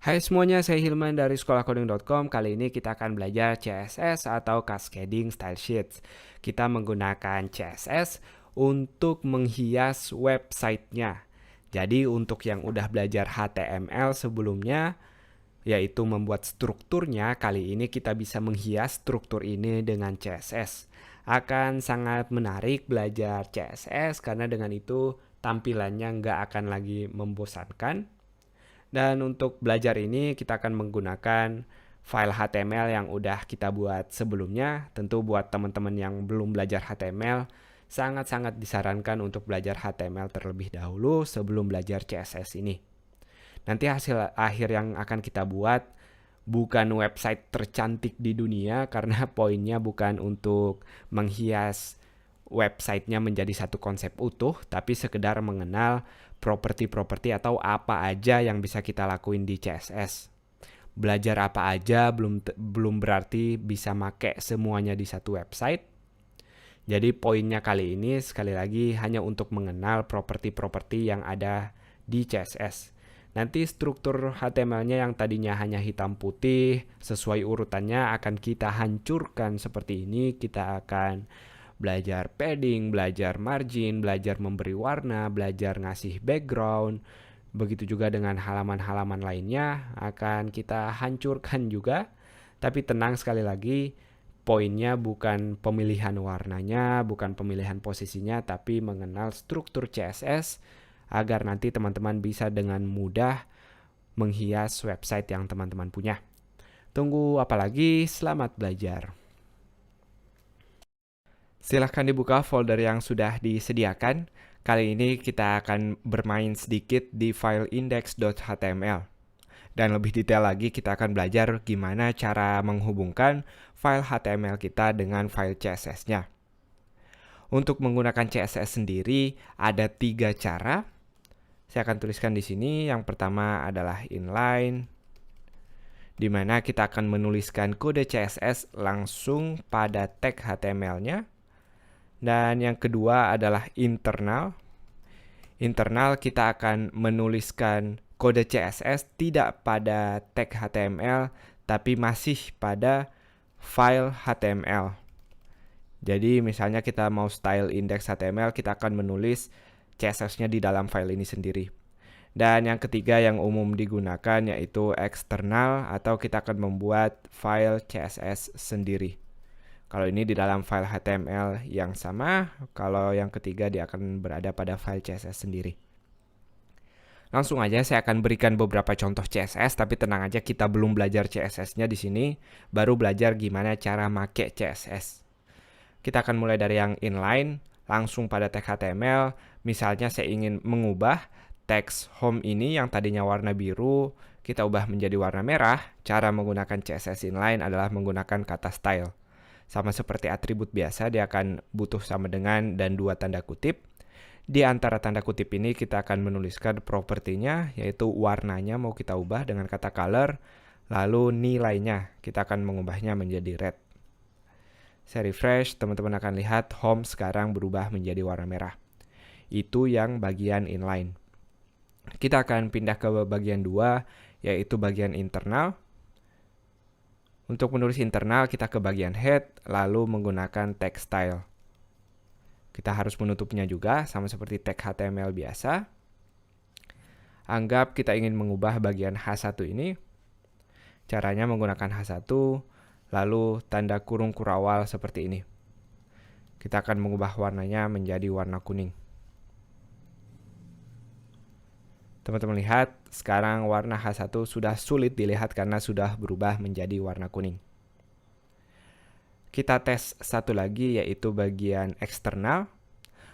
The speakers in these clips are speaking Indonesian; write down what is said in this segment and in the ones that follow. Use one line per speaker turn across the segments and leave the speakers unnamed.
Hai semuanya, saya Hilman dari sekolahcoding.com. Kali ini kita akan belajar CSS atau Cascading Style Sheets. Kita menggunakan CSS untuk menghias websitenya. Jadi untuk yang udah belajar HTML sebelumnya, yaitu membuat strukturnya, kali ini kita bisa menghias struktur ini dengan CSS. Akan sangat menarik belajar CSS karena dengan itu tampilannya nggak akan lagi membosankan. Dan untuk belajar ini kita akan menggunakan file HTML yang udah kita buat sebelumnya. Tentu buat teman-teman yang belum belajar HTML, sangat-sangat disarankan untuk belajar HTML terlebih dahulu sebelum belajar CSS ini. Nanti hasil akhir yang akan kita buat bukan website tercantik di dunia karena poinnya bukan untuk menghias websitenya menjadi satu konsep utuh, tapi sekedar mengenal properti-properti atau apa aja yang bisa kita lakuin di CSS. Belajar apa aja belum berarti bisa make semuanya di satu website. Jadi poinnya kali ini sekali lagi hanya untuk mengenal properti-properti yang ada di CSS. Nanti struktur HTML-nya yang tadinya hanya hitam putih sesuai urutannya akan kita hancurkan seperti ini. Kita akan belajar padding, belajar margin, belajar memberi warna, belajar ngasih background. Begitu juga dengan halaman-halaman lainnya akan kita hancurkan juga. Tapi tenang, sekali lagi, poinnya bukan pemilihan warnanya, bukan pemilihan posisinya, tapi mengenal struktur CSS agar nanti teman-teman bisa dengan mudah menghias website yang teman-teman punya. Tunggu apa lagi? Selamat belajar. Silahkan dibuka folder yang sudah disediakan. Kali ini kita akan bermain sedikit di file index.html. Dan lebih detail lagi kita akan belajar gimana cara menghubungkan file HTML kita dengan file CSS-nya. Untuk menggunakan CSS sendiri ada 3 cara. Saya akan tuliskan di sini. Yang pertama adalah inline, di mana kita akan menuliskan kode CSS langsung pada tag HTML-nya. Dan yang kedua adalah internal. Internal kita akan menuliskan kode CSS tidak pada tag HTML, tapi masih pada file HTML. Jadi misalnya kita mau style index HTML, kita akan menulis CSS-nya di dalam file ini sendiri. Dan yang ketiga yang umum digunakan yaitu eksternal, atau kita akan membuat file CSS sendiri. Kalau ini di dalam file HTML yang sama, kalau yang ketiga dia akan berada pada file CSS sendiri. Langsung aja saya akan berikan beberapa contoh CSS, tapi tenang aja kita belum belajar CSS-nya di sini, baru belajar gimana cara make CSS. Kita akan mulai dari yang inline, langsung pada tag HTML. Misalnya saya ingin mengubah teks home ini yang tadinya warna biru, kita ubah menjadi warna merah. Cara menggunakan CSS inline adalah menggunakan kata style. Sama seperti atribut biasa, dia akan butuh sama dengan dan 2 tanda kutip. Di antara tanda kutip ini kita akan menuliskan propertinya, yaitu warnanya mau kita ubah dengan kata color, lalu nilainya kita akan mengubahnya menjadi red. Saya refresh, teman-teman akan lihat home sekarang berubah menjadi warna merah. Itu yang bagian inline. Kita akan pindah ke bagian 2, yaitu bagian internal. Untuk menulis internal, kita ke bagian head, lalu menggunakan tag style. Kita harus menutupnya juga, sama seperti tag HTML biasa. Anggap kita ingin mengubah bagian H1 ini. Caranya menggunakan H1, lalu tanda kurung kurawal seperti ini. Kita akan mengubah warnanya menjadi warna kuning. Teman-teman lihat, sekarang warna H1 sudah sulit dilihat karena sudah berubah menjadi warna kuning. Kita tes satu lagi, yaitu bagian eksternal.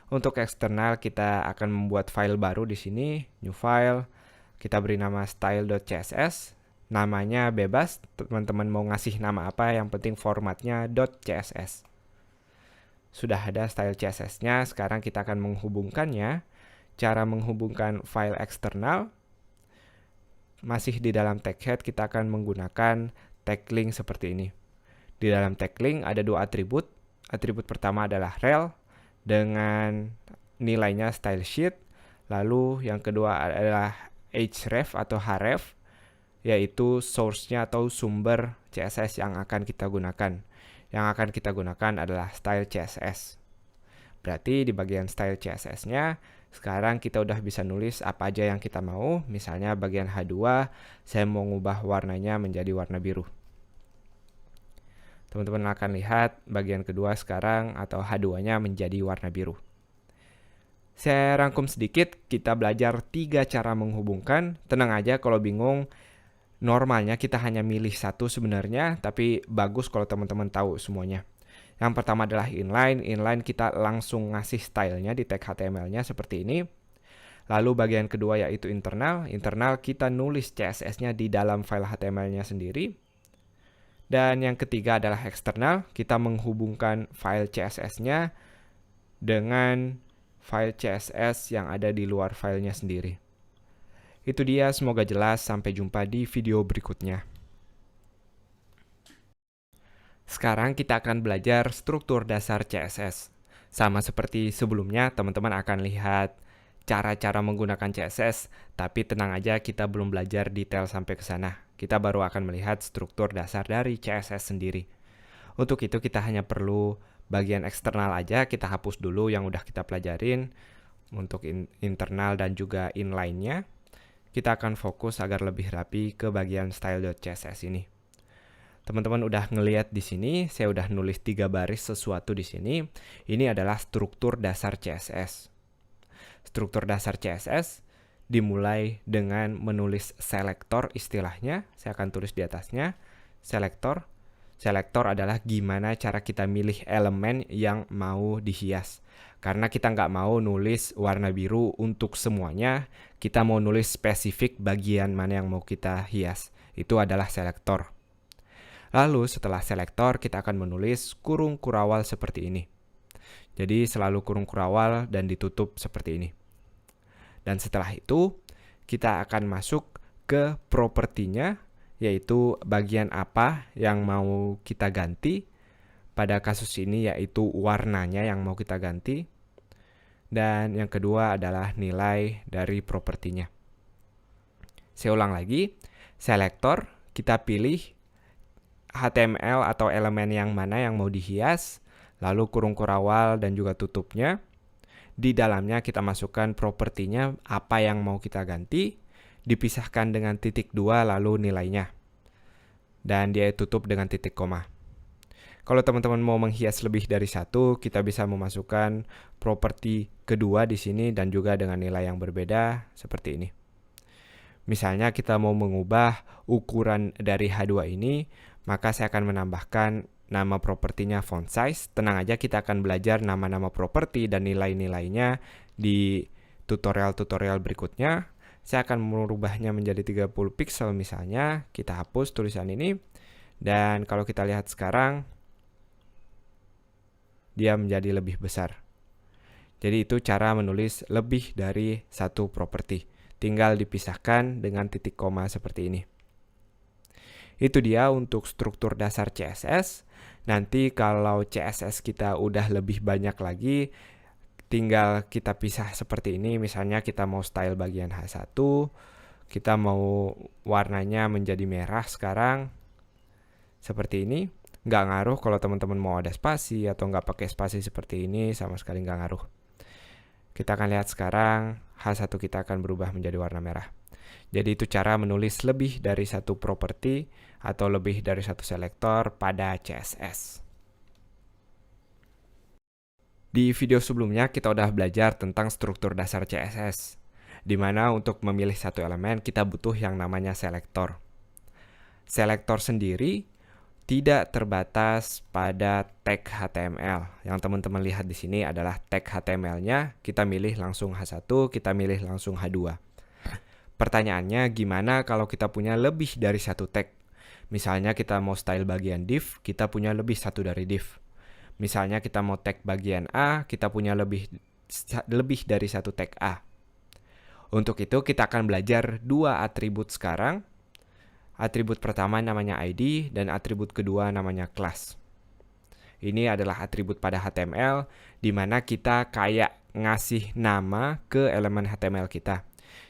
Untuk eksternal kita akan membuat file baru di sini, new file. Kita beri nama style.css. Namanya bebas, teman-teman mau ngasih nama apa, yang penting formatnya .css. Sudah ada style CSS-nya, sekarang kita akan menghubungkannya. Cara menghubungkan file eksternal, masih di dalam tag head kita akan menggunakan tag link seperti ini. Di dalam tag link ada 2 atribut. Atribut pertama adalah rel dengan nilainya style sheet. Lalu yang kedua adalah href atau href, yaitu source-nya atau sumber CSS yang akan kita gunakan. Yang akan kita gunakan adalah style CSS. Berarti di bagian style CSS-nya, sekarang kita udah bisa nulis apa aja yang kita mau. Misalnya bagian H2, saya mau ngubah warnanya menjadi warna biru. Teman-teman akan lihat bagian kedua sekarang atau H2-nya menjadi warna biru. Saya rangkum sedikit, kita belajar 3 cara menghubungkan. Tenang aja kalau bingung, normalnya kita hanya milih satu sebenarnya, tapi bagus kalau teman-teman tahu semuanya. Yang pertama adalah inline. Inline kita langsung ngasih stylenya di tag HTML-nya seperti ini. Lalu bagian kedua yaitu internal. Internal kita nulis CSS-nya di dalam file HTML-nya sendiri. Dan yang ketiga adalah eksternal. Kita menghubungkan file CSS-nya dengan file CSS yang ada di luar filenya sendiri. Itu dia, semoga jelas. Sampai jumpa di video berikutnya. Sekarang kita akan belajar struktur dasar CSS. Sama seperti sebelumnya, teman-teman akan lihat cara-cara menggunakan CSS, tapi tenang aja, kita belum belajar detail sampai ke sana. Kita baru akan melihat struktur dasar dari CSS sendiri. Untuk itu kita hanya perlu bagian eksternal aja, kita hapus dulu yang udah kita pelajarin. Untuk internal dan juga inline-nya, kita akan fokus agar lebih rapi ke bagian style.css ini. Teman-teman udah ngelihat di sini, saya udah nulis 3 baris sesuatu di sini. Ini adalah struktur dasar CSS. Struktur dasar CSS dimulai dengan menulis selektor istilahnya. Saya akan tulis di atasnya, selektor. Selektor adalah gimana cara kita milih elemen yang mau dihias. Karena kita nggak mau nulis warna biru untuk semuanya, kita mau nulis spesifik bagian mana yang mau kita hias. Itu adalah selektor. Lalu setelah selektor kita akan menulis kurung kurawal seperti ini. Jadi selalu kurung kurawal dan ditutup seperti ini. Dan setelah itu kita akan masuk ke propertinya, yaitu bagian apa yang mau kita ganti. Pada kasus ini yaitu warnanya yang mau kita ganti. Dan yang kedua adalah nilai dari propertinya. Saya ulang lagi, selektor kita pilih HTML atau elemen yang mana yang mau dihias, lalu kurung kurawal dan juga tutupnya. Di dalamnya kita masukkan propertinya, apa yang mau kita ganti, dipisahkan dengan titik 2 lalu nilainya. Dan dia tutup dengan titik koma. Kalau teman-teman mau menghias lebih dari satu, kita bisa memasukkan properti kedua di sini dan juga dengan nilai yang berbeda seperti ini. Misalnya kita mau mengubah ukuran dari H2 ini, maka saya akan menambahkan nama propertinya font size. Tenang aja, kita akan belajar nama-nama properti dan nilai-nilainya di tutorial-tutorial berikutnya. Saya akan merubahnya menjadi 30 pixel misalnya. Kita hapus tulisan ini. Dan kalau kita lihat sekarang, dia menjadi lebih besar. Jadi itu cara menulis lebih dari satu properti. Tinggal dipisahkan dengan titik koma seperti ini. Itu dia untuk struktur dasar CSS. Nanti kalau CSS kita udah lebih banyak lagi, tinggal kita pisah seperti ini. Misalnya kita mau style bagian H1, kita mau warnanya menjadi merah sekarang. Seperti ini. Nggak ngaruh kalau teman-teman mau ada spasi atau nggak pakai spasi seperti ini, sama sekali nggak ngaruh. Kita akan lihat sekarang H1 kita akan berubah menjadi warna merah. Jadi itu cara menulis lebih dari satu properti atau lebih dari satu selektor pada CSS. Di video sebelumnya kita udah belajar tentang struktur dasar CSS, di mana untuk memilih satu elemen kita butuh yang namanya selektor. Selektor sendiri tidak terbatas pada tag HTML. Yang teman-teman lihat di sini adalah tag HTML-nya. Kita milih langsung H1, kita milih langsung H2. Pertanyaannya, gimana kalau kita punya lebih dari satu tag? Misalnya kita mau style bagian div, kita punya lebih satu dari div. Misalnya kita mau tag bagian A, kita punya lebih dari satu tag A. Untuk itu kita akan belajar 2 atribut sekarang. Atribut pertama namanya ID dan atribut kedua namanya class. Ini adalah atribut pada HTML di mana kita kayak ngasih nama ke elemen HTML kita.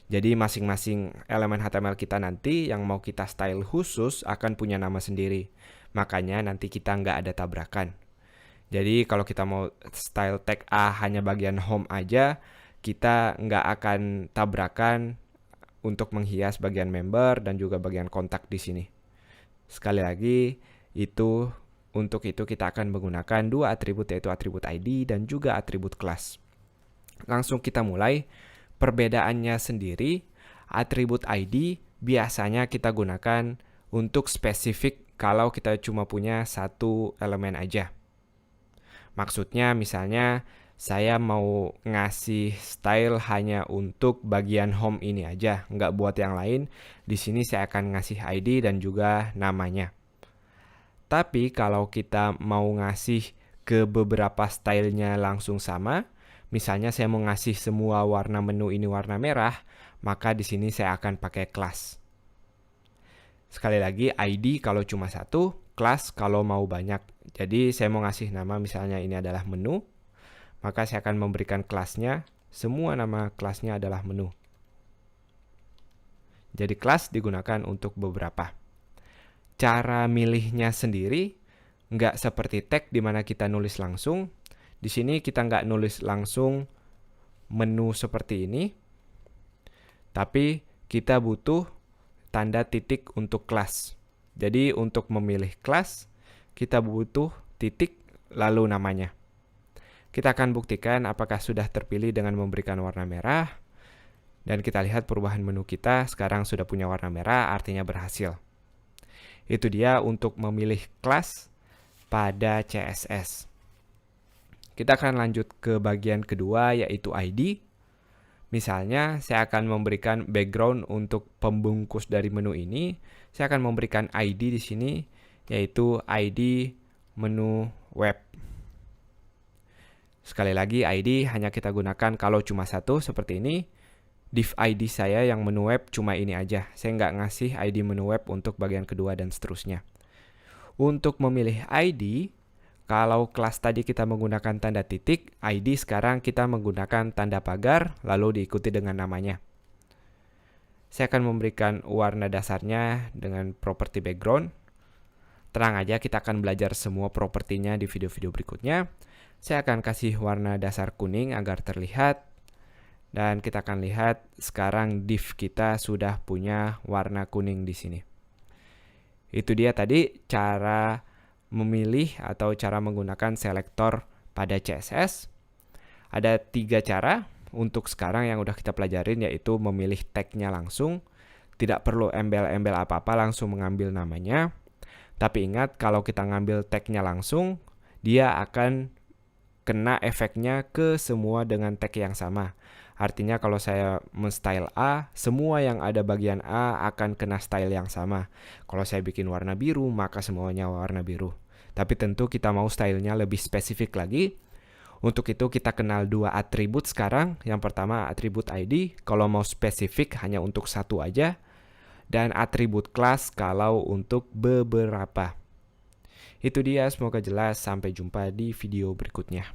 Jadi masing-masing elemen HTML kita nanti yang mau kita style khusus akan punya nama sendiri. Makanya nanti kita nggak ada tabrakan. Jadi kalau kita mau style tag A hanya bagian home aja, kita nggak akan tabrakan untuk menghias bagian member dan juga bagian kontak di sini. Sekali lagi, untuk itu kita akan menggunakan dua atribut, yaitu atribut ID dan juga atribut class. Langsung kita mulai. Perbedaannya sendiri, atribut ID biasanya kita gunakan untuk spesifik kalau kita cuma punya satu elemen aja. Maksudnya misalnya saya mau ngasih style hanya untuk bagian home ini aja, nggak buat yang lain. Di sini saya akan ngasih ID dan juga namanya. Tapi kalau kita mau ngasih ke beberapa stylenya langsung sama, misalnya saya mau ngasih semua warna menu ini warna merah, maka di sini saya akan pakai class. Sekali lagi, ID kalau cuma satu, class kalau mau banyak. Jadi saya mau ngasih nama misalnya ini adalah menu, maka saya akan memberikan kelasnya, semua nama kelasnya adalah menu. Jadi class digunakan untuk beberapa. Cara milihnya sendiri, nggak seperti tag di mana kita nulis langsung. Di sini kita nggak nulis langsung menu seperti ini, tapi kita butuh tanda titik untuk kelas. Jadi untuk memilih kelas, kita butuh titik lalu namanya. Kita akan buktikan apakah sudah terpilih dengan memberikan warna merah. Dan kita lihat perubahan menu kita sekarang sudah punya warna merah, artinya berhasil. Itu dia untuk memilih kelas pada CSS. Kita akan lanjut ke bagian kedua, yaitu ID. Misalnya, saya akan memberikan background untuk pembungkus dari menu ini. Saya akan memberikan ID di sini, yaitu ID menu web. Sekali lagi, ID hanya kita gunakan kalau cuma satu, seperti ini. Div ID saya yang menu web cuma ini aja. Saya nggak ngasih ID menu web untuk bagian kedua dan seterusnya. Untuk memilih ID, kalau kelas tadi kita menggunakan tanda titik, ID sekarang kita menggunakan tanda pagar, lalu diikuti dengan namanya. Saya akan memberikan warna dasarnya dengan properti background. Tenang aja, kita akan belajar semua propertinya di video-video berikutnya. Saya akan kasih warna dasar kuning agar terlihat. Dan kita akan lihat sekarang div kita sudah punya warna kuning di sini. Itu dia tadi cara memilih atau cara menggunakan selektor pada CSS. Ada 3 cara untuk sekarang yang udah kita pelajarin, yaitu memilih tag-nya langsung. Tidak perlu embel-embel apa-apa, langsung mengambil namanya. Tapi ingat, kalau kita ngambil tag-nya langsung, dia akan kena efeknya ke semua dengan tag yang sama. Artinya kalau saya men-style A, semua yang ada bagian A akan kena style yang sama. Kalau saya bikin warna biru, maka semuanya warna biru. Tapi tentu kita mau stylenya lebih spesifik lagi. Untuk itu kita kenal 2 atribut sekarang. Yang pertama atribut ID, kalau mau spesifik hanya untuk satu aja. Dan atribut class kalau untuk beberapa. Itu dia, semoga jelas. Sampai jumpa di video berikutnya.